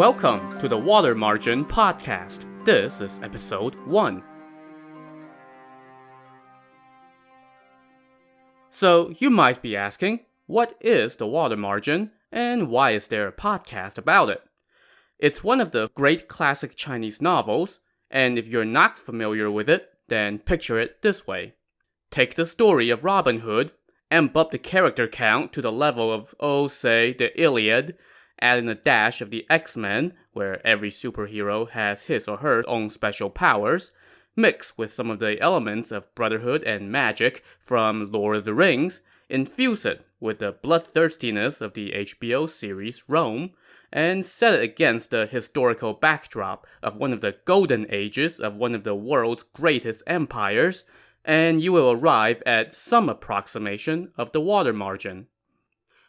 Welcome to the Water Margin Podcast. This is episode 1. So, you might be asking, what is the water margin, and why is there a podcast about it? It's one of the great classic Chinese novels, and if you're not familiar with it, then picture it this way. Take the story of Robin Hood, amp up the character count to the level of, say, the Iliad, add in a dash of the X-Men, where every superhero has his or her own special powers, mix with some of the elements of brotherhood and magic from Lord of the Rings, infuse it with the bloodthirstiness of the HBO series Rome, and set it against the historical backdrop of one of the golden ages of one of the world's greatest empires, and you will arrive at some approximation of the water margin.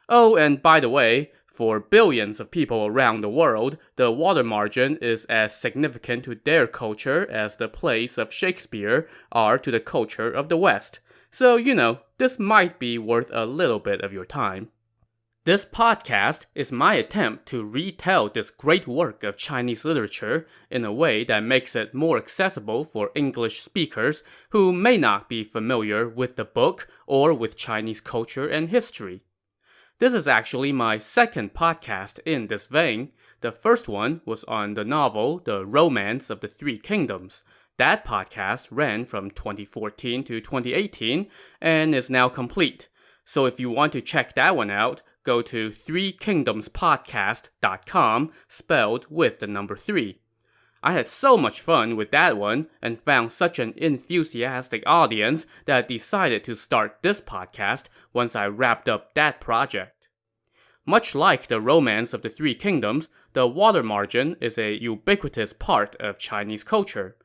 Oh, and by the way, for billions of people around the world, the water margin is as significant to their culture as the plays of Shakespeare are to the culture of the West. So, this might be worth a little bit of your time. This podcast is my attempt to retell this great work of Chinese literature in a way that makes it more accessible for English speakers who may not be familiar with the book or with Chinese culture and history. This is actually my second podcast in this vein. The first one was on the novel The Romance of the Three Kingdoms. That podcast ran from 2014 to 2018 and is now complete. So if you want to check that one out, go to threekingdomspodcast.com, spelled with the number 3. I had so much fun with that one and found such an enthusiastic audience that I decided to start this podcast once I wrapped up that project. Much like the Romance of the Three Kingdoms, the water margin is a ubiquitous part of Chinese culture.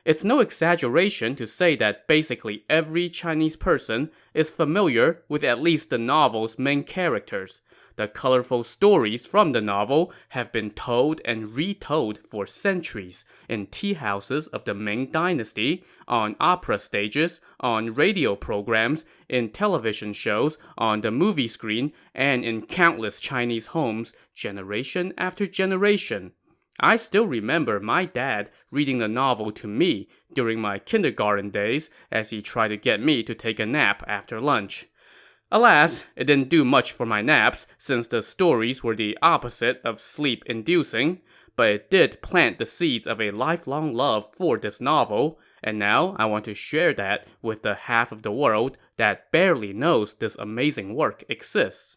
It's no exaggeration to say that basically every Chinese person is familiar with at least the novel's main characters. The colorful stories from the novel have been told and retold for centuries in tea houses of the Ming Dynasty, on opera stages, on radio programs, in television shows, on the movie screen, and in countless Chinese homes generation after generation. I still remember my dad reading the novel to me during my kindergarten days as he tried to get me to take a nap after lunch. Alas, it didn't do much for my naps since the stories were the opposite of sleep-inducing, but it did plant the seeds of a lifelong love for this novel, and now I want to share that with the half of the world that barely knows this amazing work exists.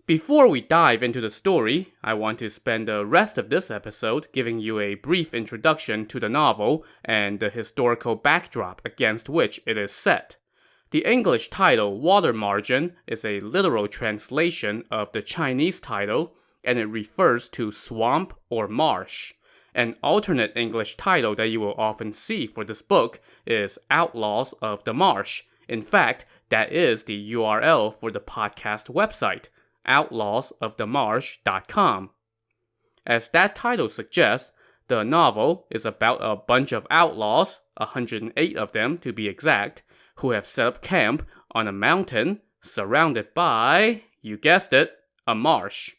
Before we dive into the story, I want to spend the rest of this episode giving you a brief introduction to the novel and the historical backdrop against which it is set. The English title Water Margin is a literal translation of the Chinese title, and it refers to swamp or marsh. An alternate English title that you will often see for this book is Outlaws of the Marsh. In fact, that is the URL for the podcast website, outlawsofthemarsh.com. As that title suggests, the novel is about a bunch of outlaws, 108 of them to be exact, who have set up camp on a mountain surrounded by, you guessed it, a marsh.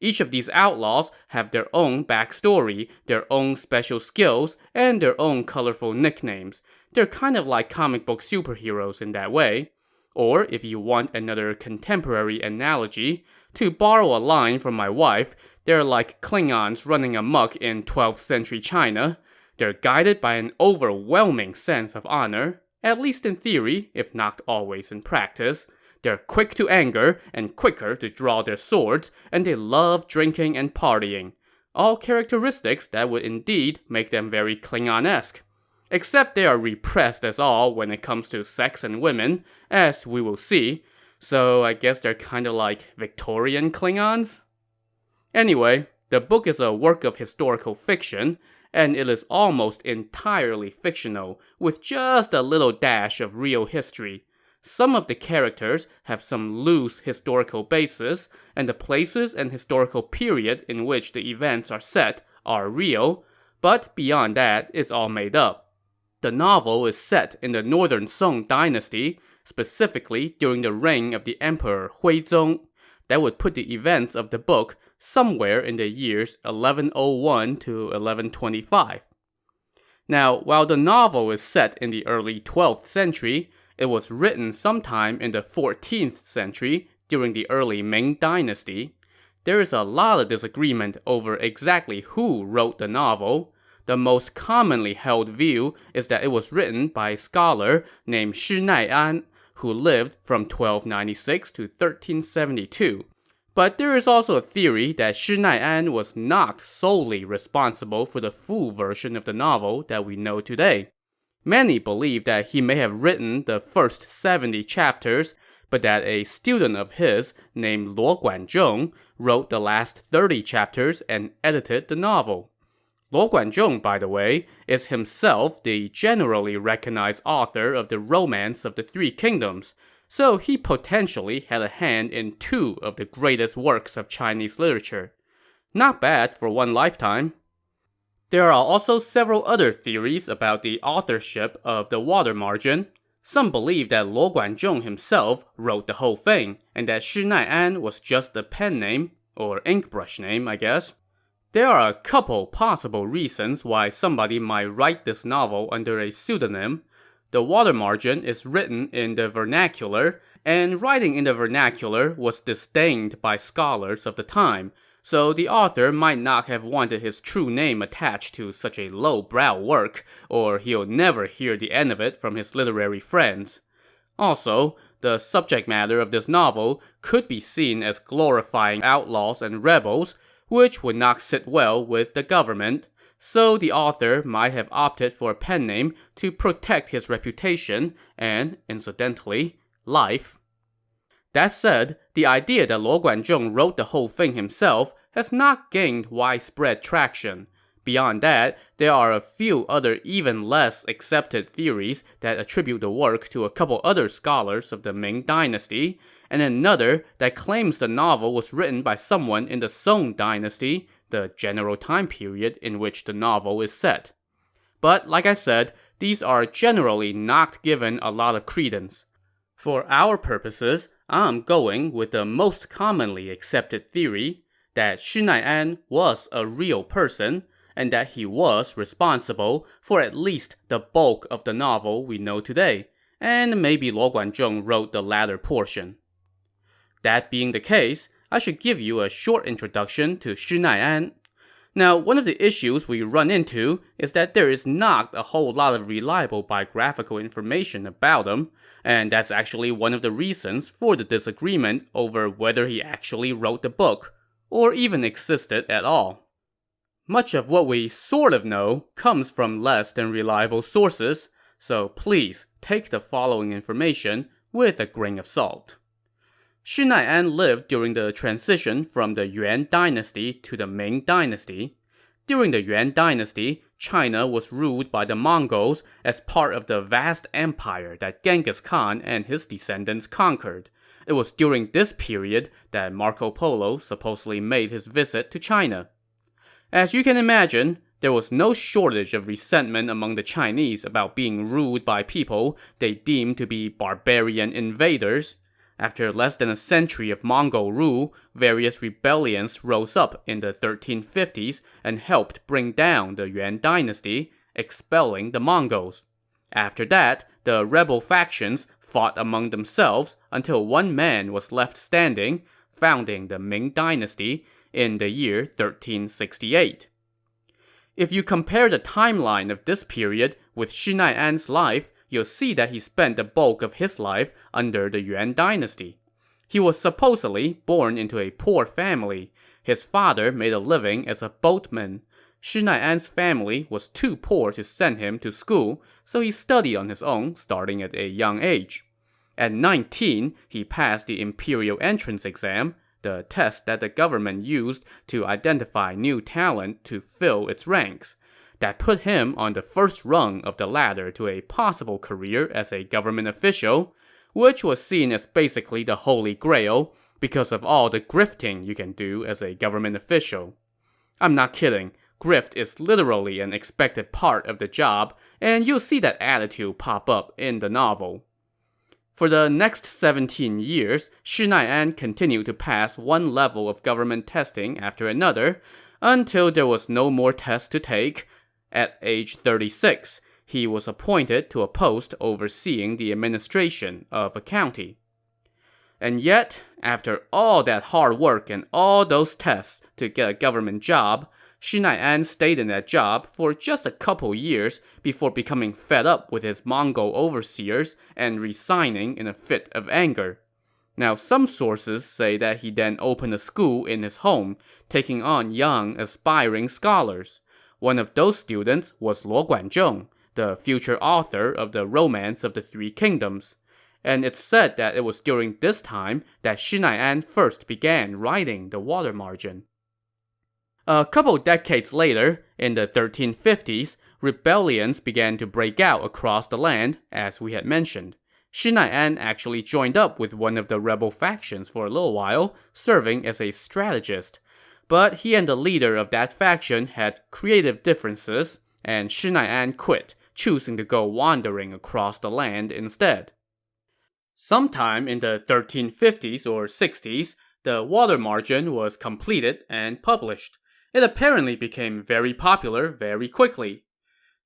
Each of these outlaws have their own backstory, their own special skills, and their own colorful nicknames. They're kind of like comic book superheroes in that way. Or, if you want another contemporary analogy, to borrow a line from my wife, they're like Klingons running amok in 12th century China. They're guided by an overwhelming sense of honor, at least in theory, if not always in practice. They're quick to anger and quicker to draw their swords, and they love drinking and partying. All characteristics that would indeed make them very Klingon-esque. Except they are repressed as all when it comes to sex and women, as we will see, so I guess they're kinda like Victorian Klingons? Anyway, the book is a work of historical fiction, and it is almost entirely fictional, with just a little dash of real history. Some of the characters have some loose historical basis, and the places and historical period in which the events are set are real, but beyond that, it's all made up. The novel is set in the northern Song Dynasty, specifically during the reign of the Emperor Huizong. That would put the events of the book somewhere in the years 1101 to 1125. Now, while the novel is set in the early 12th century, it was written sometime in the 14th century during the early Ming Dynasty. There is a lot of disagreement over exactly who wrote the novel. The most commonly held view is that it was written by a scholar named Shi Nai'an, who lived from 1296 to 1372. But there is also a theory that Shi Nai'an was not solely responsible for the full version of the novel that we know today. Many believe that he may have written the first 70 chapters, but that a student of his named Luo Guanzhong wrote the last 30 chapters and edited the novel. Luo Guanzhong, by the way, is himself the generally recognized author of the Romance of the Three Kingdoms, so he potentially had a hand in two of the greatest works of Chinese literature. Not bad for one lifetime. There are also several other theories about the authorship of the water margin. Some believe that Luo Guanzhong himself wrote the whole thing, and that Shi Nai'an was just a pen name, or ink brush name, I guess. There are a couple possible reasons why somebody might write this novel under a pseudonym. The water margin is written in the vernacular, and writing in the vernacular was disdained by scholars of the time, so the author might not have wanted his true name attached to such a low-brow work, or he'll never hear the end of it from his literary friends. Also, the subject matter of this novel could be seen as glorifying outlaws and rebels, which would not sit well with the government, so the author might have opted for a pen name to protect his reputation and, incidentally, life. That said, the idea that Luo Guanzhong wrote the whole thing himself has not gained widespread traction. Beyond that, there are a few other even less accepted theories that attribute the work to a couple other scholars of the Ming Dynasty, and another that claims the novel was written by someone in the Song Dynasty, the general time period in which the novel is set. But like I said, these are generally not given a lot of credence. For our purposes, I'm going with the most commonly accepted theory, that Shi Nai'an was a real person, and that he was responsible for at least the bulk of the novel we know today, and maybe Luo Guanzhong wrote the latter portion. That being the case, I should give you a short introduction to Shi Nai'an. Now, one of the issues we run into is that there is not a whole lot of reliable biographical information about him, and that's actually one of the reasons for the disagreement over whether he actually wrote the book, or even existed at all. Much of what we sort of know comes from less than reliable sources, so please take the following information with a grain of salt. Shi Nai'an lived during the transition from the Yuan Dynasty to the Ming Dynasty. During the Yuan Dynasty, China was ruled by the Mongols as part of the vast empire that Genghis Khan and his descendants conquered. It was during this period that Marco Polo supposedly made his visit to China. As you can imagine, there was no shortage of resentment among the Chinese about being ruled by people they deemed to be barbarian invaders. After less than a century of Mongol rule, various rebellions rose up in the 1350s and helped bring down the Yuan Dynasty, expelling the Mongols. After that, the rebel factions fought among themselves until one man was left standing, founding the Ming Dynasty in the year 1368. If you compare the timeline of this period with Shi Nai'an's life, you'll see that he spent the bulk of his life under the Yuan Dynasty. He was supposedly born into a poor family. His father made a living as a boatman. Shi Nai'an's family was too poor to send him to school, so he studied on his own starting at a young age. At 19, he passed the imperial entrance exam, the test that the government used to identify new talent to fill its ranks. That put him on the first rung of the ladder to a possible career as a government official, which was seen as basically the holy grail because of all the grifting you can do as a government official. I'm not kidding, grift is literally an expected part of the job, and you'll see that attitude pop up in the novel. For the next 17 years, Shi Nai'an continued to pass one level of government testing after another, until there was no more tests to take. At age 36, he was appointed to a post overseeing the administration of a county. And yet, after all that hard work and all those tests to get a government job, Shi Nai'an stayed in that job for just a couple years before becoming fed up with his Mongol overseers and resigning in a fit of anger. Now, some sources say that he then opened a school in his home, taking on young, aspiring scholars. One of those students was Luo Guanzhong, the future author of the Romance of the Three Kingdoms. And it's said that it was during this time that Shi Nai'an first began writing the water margin. A couple decades later, in the 1350s, rebellions began to break out across the land, as we had mentioned. Shi Nai'an actually joined up with one of the rebel factions for a little while, serving as a strategist. But he and the leader of that faction had creative differences, and Shi Nai'an quit, choosing to go wandering across the land instead. Sometime in the 1350s or 60s, the water margin was completed and published. It apparently became very popular very quickly.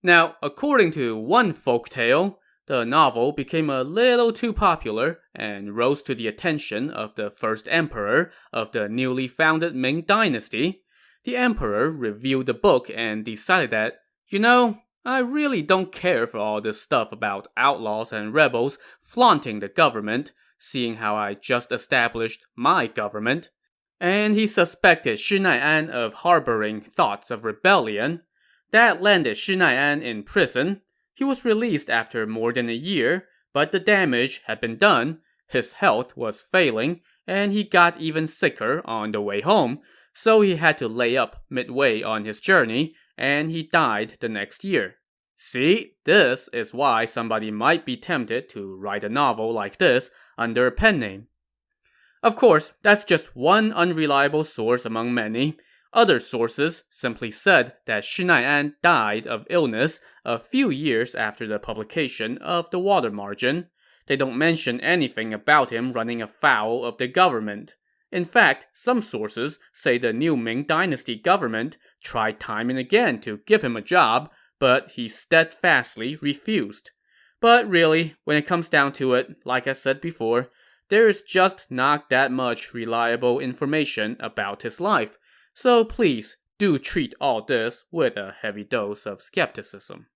Now, according to one folktale, the novel became a little too popular and rose to the attention of the first emperor of the newly founded Ming Dynasty. The emperor reviewed the book and decided that, I really don't care for all this stuff about outlaws and rebels flaunting the government, seeing how I just established my government. And he suspected Shi Nai'an of harboring thoughts of rebellion. That landed Shi Nai'an in prison. He was released after more than a year, but the damage had been done, his health was failing, and he got even sicker on the way home, so he had to lay up midway on his journey, and he died the next year. See, this is why somebody might be tempted to write a novel like this under a pen name. Of course, that's just one unreliable source among many. Other sources simply said that Shi Nai'an died of illness a few years after the publication of the water margin. They don't mention anything about him running afoul of the government. In fact, some sources say the new Ming Dynasty government tried time and again to give him a job, but he steadfastly refused. But really, when it comes down to it, like I said before, there is just not that much reliable information about his life, so please do treat all this with a heavy dose of skepticism.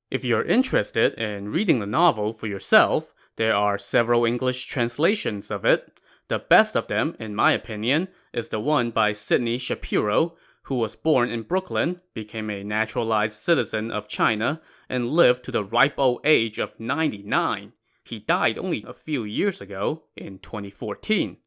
If you're interested in reading the novel for yourself, there are several English translations of it. The best of them, in my opinion, is the one by Sidney Shapiro, who was born in Brooklyn, became a naturalized citizen of China, and lived to the ripe old age of 99. He died only a few years ago, in 2014.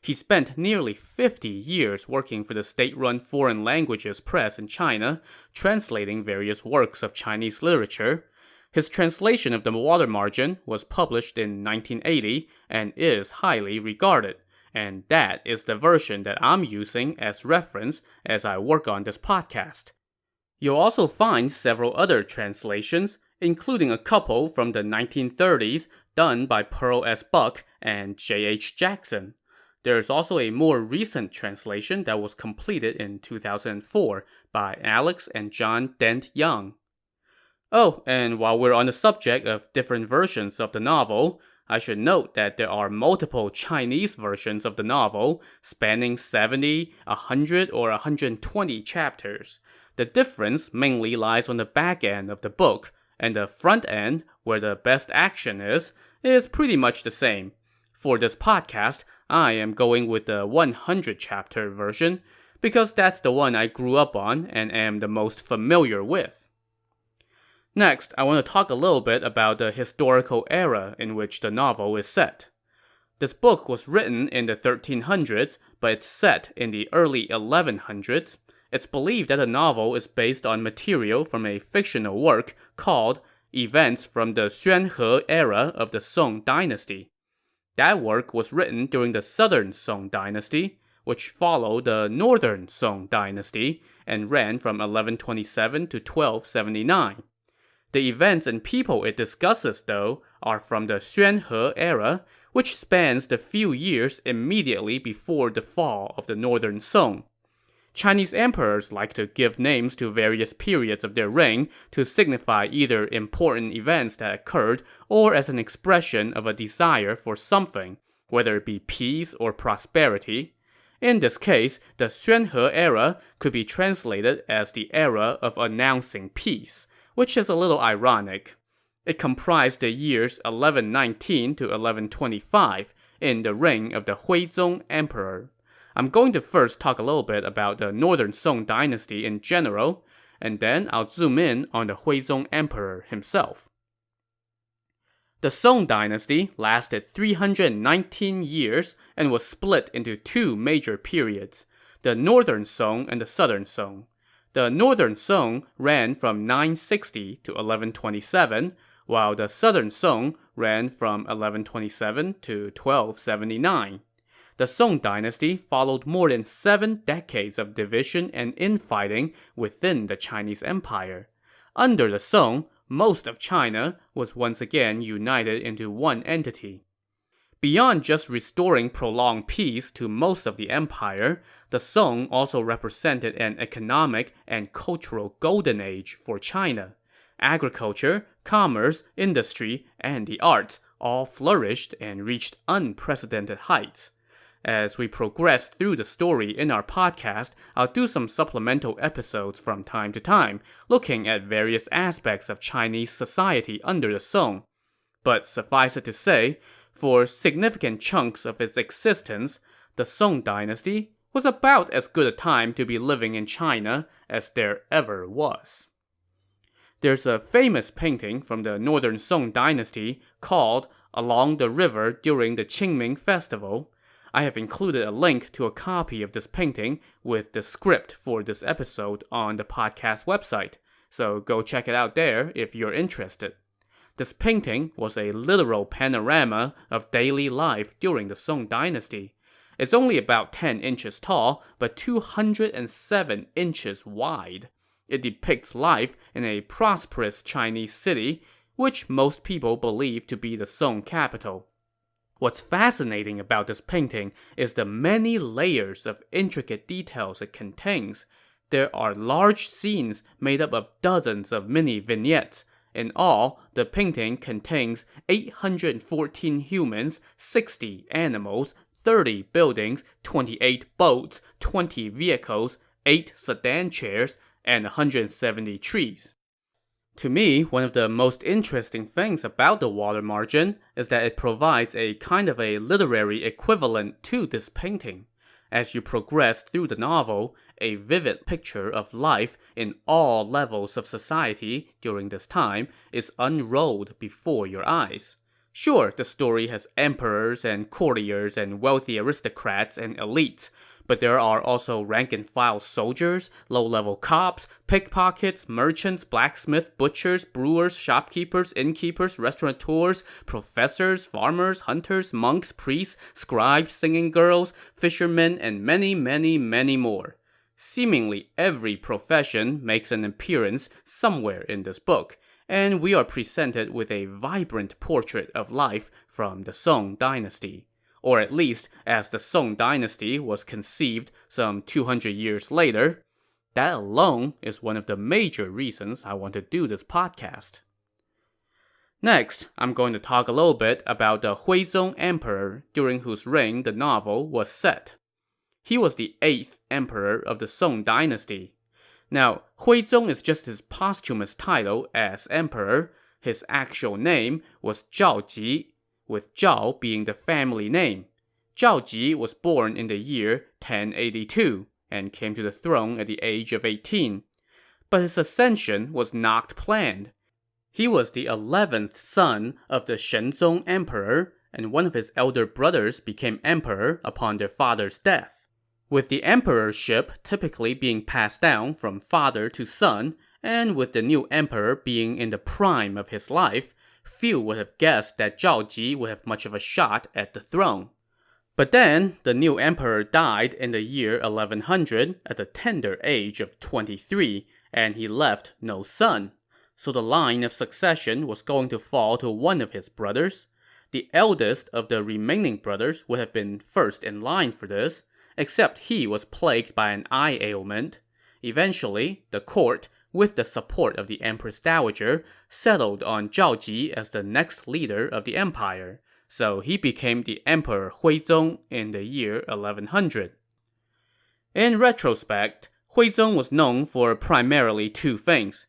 He spent nearly 50 years working for the state-run foreign languages press in China, translating various works of Chinese literature. His translation of the water margin was published in 1980 and is highly regarded, and that is the version that I'm using as reference as I work on this podcast. You'll also find several other translations, including a couple from the 1930s done by Pearl S. Buck and J.H. Jackson. There's also a more recent translation that was completed in 2004 by Alex and John Dent Young. Oh, and while we're on the subject of different versions of the novel, I should note that there are multiple Chinese versions of the novel, spanning 70, 100, or 120 chapters. The difference mainly lies on the back end of the book, and the front end, where the best action is pretty much the same. For this podcast, I am going with the 100-chapter version, because that's the one I grew up on and am the most familiar with. Next, I want to talk a little bit about the historical era in which the novel is set. This book was written in the 1300s, but it's set in the early 1100s. It's believed that the novel is based on material from a fictional work called Events from the Xuanhe Era of the Song Dynasty. That work was written during the Southern Song Dynasty, which followed the Northern Song Dynasty and ran from 1127 to 1279. The events and people it discusses, though, are from the Xuanhe era, which spans the few years immediately before the fall of the Northern Song. Chinese emperors like to give names to various periods of their reign to signify either important events that occurred or as an expression of a desire for something, whether it be peace or prosperity. In this case, the Xuanhe era could be translated as the era of announcing peace, which is a little ironic. It comprised the years 1119 to 1125 in the reign of the Huizong Emperor. I'm going to first talk a little bit about the Northern Song Dynasty in general, and then I'll zoom in on the Huizong Emperor himself. The Song Dynasty lasted 319 years and was split into two major periods, the Northern Song and the Southern Song. The Northern Song ran from 960 to 1127, while the Southern Song ran from 1127 to 1279. The Song Dynasty followed more than 7 decades of division and infighting within the Chinese Empire. Under the Song, most of China was once again united into one entity. Beyond just restoring prolonged peace to most of the empire, the Song also represented an economic and cultural golden age for China. Agriculture, commerce, industry, and the arts all flourished and reached unprecedented heights. As we progress through the story in our podcast, I'll do some supplemental episodes from time to time, looking at various aspects of Chinese society under the Song. But suffice it to say, for significant chunks of its existence, the Song Dynasty was about as good a time to be living in China as there ever was. There's a famous painting from the Northern Song Dynasty called Along the River During the Qingming Festival. I have included a link to a copy of this painting with the script for this episode on the podcast website, so go check it out there if you're interested. This painting was a literal panorama of daily life during the Song Dynasty. It's only about 10 inches tall, but 207 inches wide. It depicts life in a prosperous Chinese city, which most people believe to be the Song capital. What's fascinating about this painting is the many layers of intricate details it contains. There are large scenes made up of dozens of mini vignettes. In all, the painting contains 814 humans, 60 animals, 30 buildings, 28 boats, 20 vehicles, 8 sedan chairs, and 170 trees. To me, one of the most interesting things about the water margin is that it provides a kind of a literary equivalent to this painting. As you progress through the novel, a vivid picture of life in all levels of society during this time is unrolled before your eyes. Sure, the story has emperors and courtiers and wealthy aristocrats and elites, but there are also rank-and-file soldiers, low-level cops, pickpockets, merchants, blacksmiths, butchers, brewers, shopkeepers, innkeepers, restaurateurs, professors, farmers, hunters, monks, priests, scribes, singing girls, fishermen, and many, many, many more. Seemingly every profession makes an appearance somewhere in this book, and we are presented with a vibrant portrait of life from the Song Dynasty. Or at least as the Song Dynasty was conceived some 200 years later. That alone is one of the major reasons I want to do this podcast. Next, I'm going to talk a little bit about the Huizong Emperor during whose reign the novel was set. He was the 8th emperor of the Song Dynasty. Now, Huizong is just his posthumous title as emperor. His actual name was Zhao Ji, with Zhao being the family name. Zhao Ji was born in the year 1082 and came to the throne at the age of 18. But his ascension was not planned. He was the 11th son of the Shenzong Emperor, and one of his elder brothers became emperor upon their father's death. With the emperorship typically being passed down from father to son, and with the new emperor being in the prime of his life, few would have guessed that Zhao Ji would have much of a shot at the throne. But then, the new emperor died in the year 1100 at the tender age of 23, and he left no son. so the line of succession was going to fall to one of his brothers. The eldest of the remaining brothers would have been first in line for this, except he was plagued by an eye ailment. Eventually, the court, with the support of the Empress Dowager, settled on Zhao Ji as the next leader of the empire, so he became the Emperor Huizong in the year 1100. In retrospect, Huizong was known for primarily two things: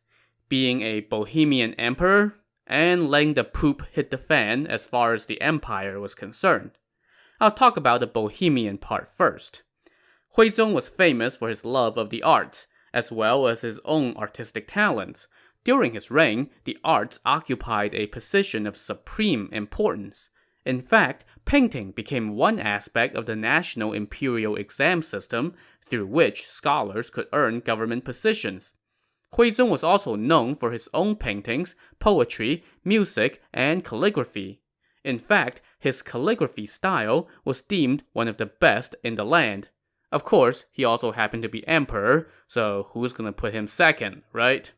being a Bohemian emperor and letting the poop hit the fan as far as the empire was concerned. I'll talk about the Bohemian part first. Huizong was famous for his love of the arts, as well as his own artistic talents. During his reign, the arts occupied a position of supreme importance. In fact, painting became one aspect of the national imperial exam system through which scholars could earn government positions. Huizong was also known for his own paintings, poetry, music, and calligraphy. In fact, his calligraphy style was deemed one of the best in the land. Of course, he also happened to be emperor, so who's gonna put him second, right?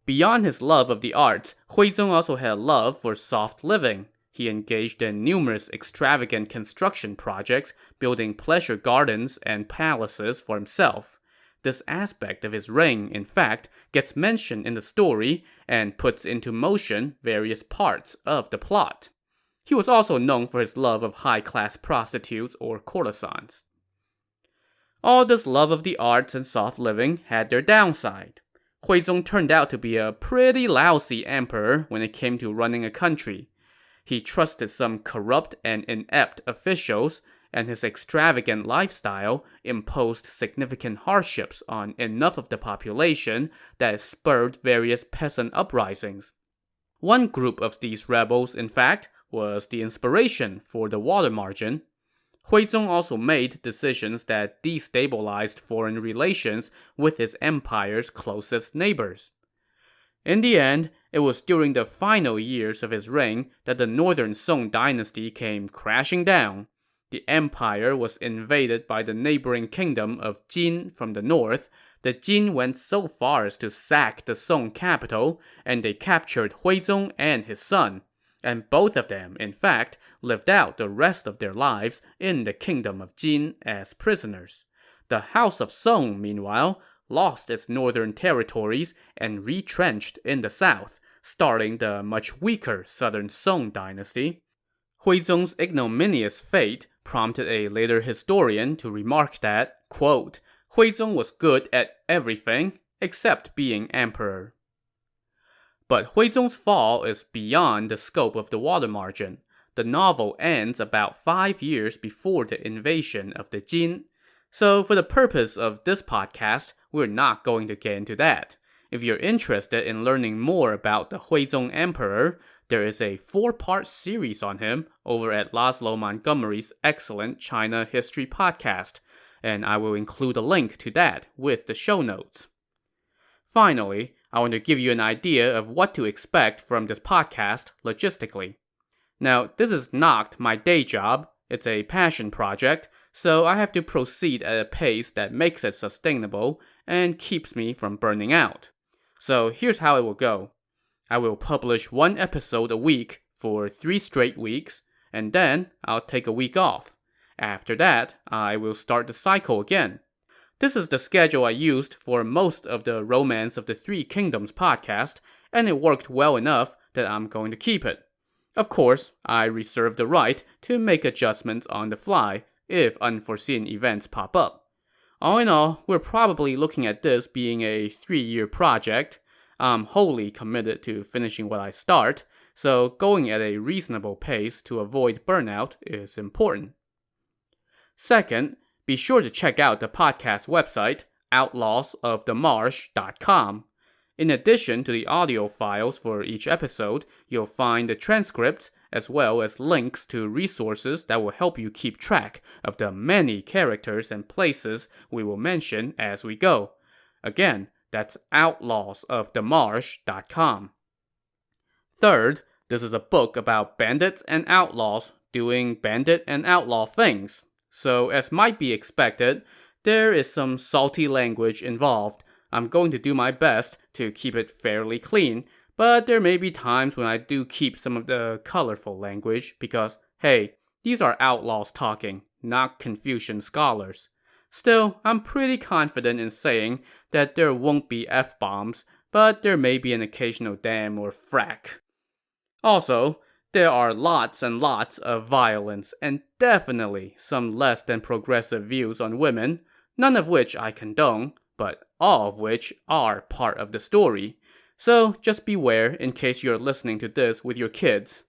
Beyond his love of the arts, Huizong also had a love for soft living. He engaged in numerous extravagant construction projects, building pleasure gardens and palaces for himself. This aspect of his reign, in fact, gets mentioned in the story and puts into motion various parts of the plot. He was also known for his love of high-class prostitutes or courtesans. All this love of the arts and soft living had their downside. Huizong turned out to be a pretty lousy emperor when it came to running a country. He trusted some corrupt and inept officials, and his extravagant lifestyle imposed significant hardships on enough of the population that it spurred various peasant uprisings. One group of these rebels, in fact, was the inspiration for the water margin. Huizong also made decisions that destabilized foreign relations with his empire's closest neighbors. In the end, it was during the final years of his reign that the northern Song Dynasty came crashing down. The empire was invaded by the neighboring kingdom of Jin from the north. The Jin went so far as to sack the Song capital, and they captured Huizong and his son. And both of them, in fact, lived out the rest of their lives in the kingdom of Jin as prisoners. The House of Song, meanwhile, lost its northern territories and retrenched in the south, starting the much weaker southern Song dynasty. Huizong's ignominious fate prompted a later historian to remark that, quote, Huizong was good at everything except being emperor. But Huizong's fall is beyond the scope of the water margin. The novel ends about 5 years before the invasion of the Jin. So for the purpose of this podcast, we're not going to get into that. If you're interested in learning more about the Huizong Emperor, there is a 4-part series on him over at Laszlo Montgomery's excellent China History podcast, and I will include a link to that with the show notes. Finally, I want to give you an idea of what to expect from this podcast logistically. Now, this is not my day job, it's a passion project, so I have to proceed at a pace that makes it sustainable and keeps me from burning out. So here's how it will go. I will publish 1 episode a week for 3 straight weeks, and then I'll take a week off. After that, I will start the cycle again. This is the schedule I used for most of the Romance of the Three Kingdoms podcast, and it worked well enough that I'm going to keep it. Of course, I reserve the right to make adjustments on the fly if unforeseen events pop up. All in all, we're probably looking at this being a 3-year project. I'm wholly committed to finishing what I start, so going at a reasonable pace to avoid burnout is important. Second, be sure to check out the podcast website, outlawsofthemarsh.com. In addition to the audio files for each episode, you'll find the transcripts as well as links to resources that will help you keep track of the many characters and places we will mention as we go. Again, that's outlawsofthemarsh.com. Third, this is a book about bandits and outlaws doing bandit and outlaw things. So, as might be expected, there is some salty language involved. I'm going to do my best to keep it fairly clean, but there may be times when I do keep some of the colorful language because, hey, these are outlaws talking, not Confucian scholars. Still, I'm pretty confident in saying that there won't be F-bombs, but there may be an occasional damn or frack. Also, there are lots and lots of violence and definitely some less than progressive views on women, none of which I condone, but all of which are part of the story. So just beware in case you're listening to this with your kids.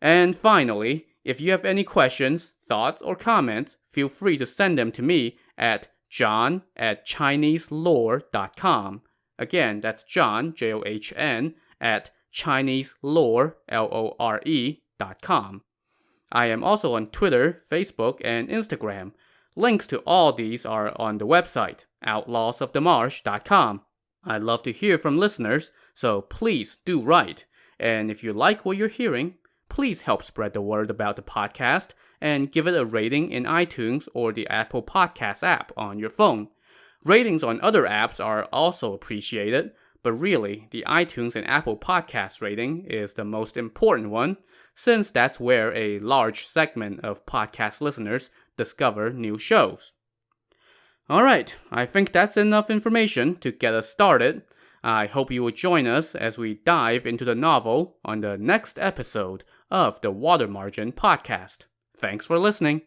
And finally, if you have any questions, thoughts, or comments, feel free to send them to me at john@chineselore.com. Again, that's John, John, at chineselore.com. I am also on Twitter, Facebook, and Instagram. Links to all these are on the website, outlawsofthemarsh.com. I'd love to hear from listeners, so please do write. And if you like what you're hearing, please help spread the word about the podcast and give it a rating in iTunes or the Apple Podcast app on your phone. Ratings on other apps are also appreciated, but really, the iTunes and Apple Podcast rating is the most important one, since that's where a large segment of podcast listeners discover new shows. Alright, I think that's enough information to get us started. I hope you will join us as we dive into the novel on the next episode of the Water Margin Podcast. Thanks for listening.